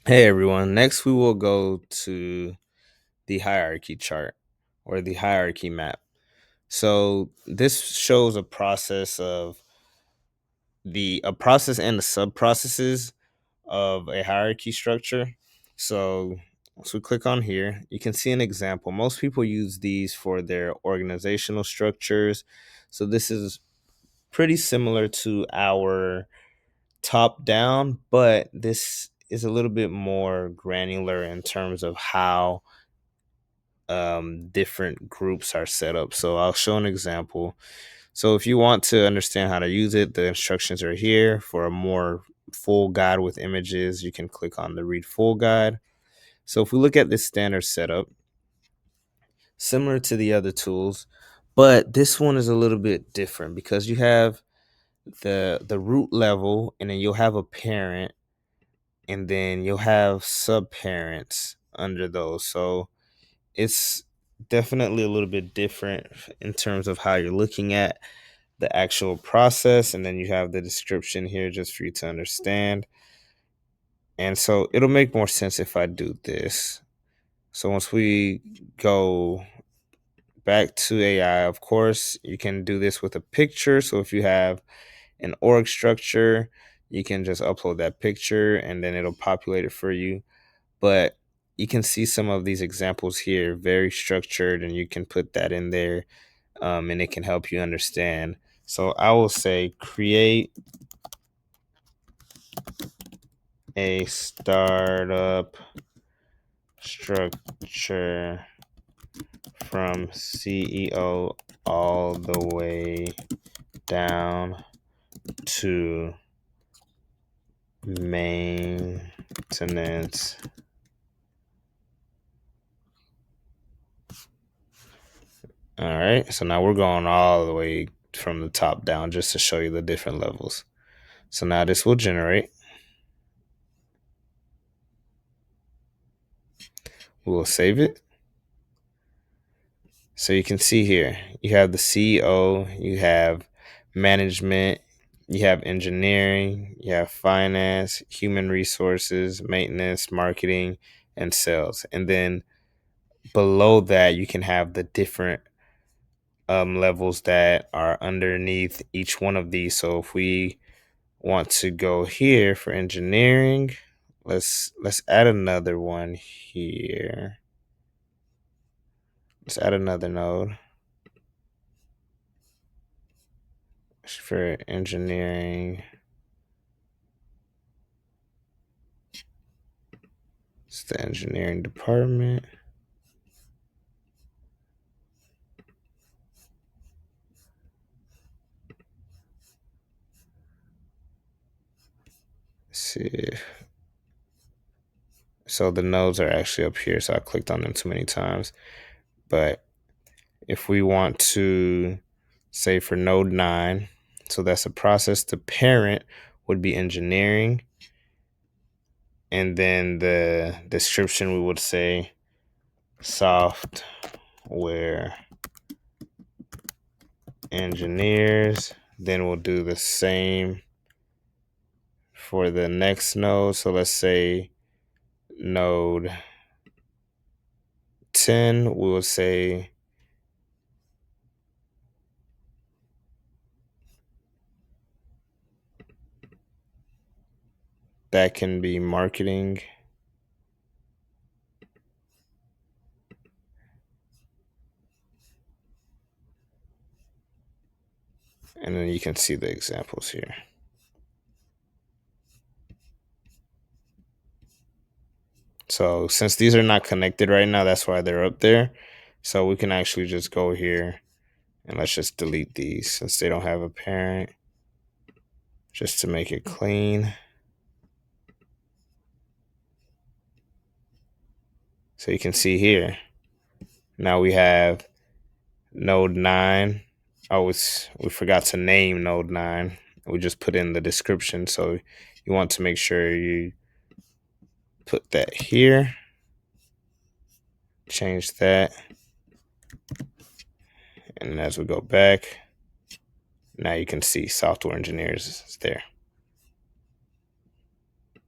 Hey everyone, next we will go to the hierarchy chart or the hierarchy map. So this shows a process of the a process and the sub processes of a hierarchy structure. So once we click on here, you can see an example. Most people use these for their organizational structures. So this is pretty similar to our top down, but this is a little bit more granular in terms of how different groups are set up. So I'll show an example. So if you want to understand how to use it, the instructions are here. For a more full guide with images, you can click on the read full guide. So if we look at this standard setup, similar to the other tools, but this one is a little bit different because you have the root level, and then you'll have a parent, and then you'll have sub parents under those. So it's definitely a little bit different in terms of how you're looking at the actual process, and then you have the description here just for you to understand. And so it'll make more sense if I do this. So once we go back to AI, of course you can do this with a picture. So if you have an org structure, you can just upload that picture and then it'll populate it for you. But you can see some of these examples here, very structured, and you can put that in there, and it can help you understand. So I will say create a startup structure from CEO all the way down to maintenance. All right, so now we're going all the way from the top down just to show you the different levels. So now this will generate. We will save it. So you can see here, you have the CEO, you have management, you have engineering, you have finance, human resources, maintenance, marketing, and sales. And then below that, you can have the different levels that are underneath each one of these. So if we want to go here for engineering, let's add another one here. Let's add another node for engineering. It's the engineering department. Let's see. So the nodes are actually up here. So I clicked on them too many times. But if we want to say for node 9, so that's a process, the parent would be engineering. And then the description, we would say software engineers. Then we'll do the same for the next node. So let's say node 10, we will say that can be marketing. And then you can see the examples here. So since these are not connected right now, that's why they're up there. So we can actually just go here and let's just delete these since they don't have a parent, just to make it clean. So you can see here, now we have node 9. Oh, we forgot to name node 9. We just put in the description. So you want to make sure you put that here, change that. And as we go back, now you can see software engineers is there.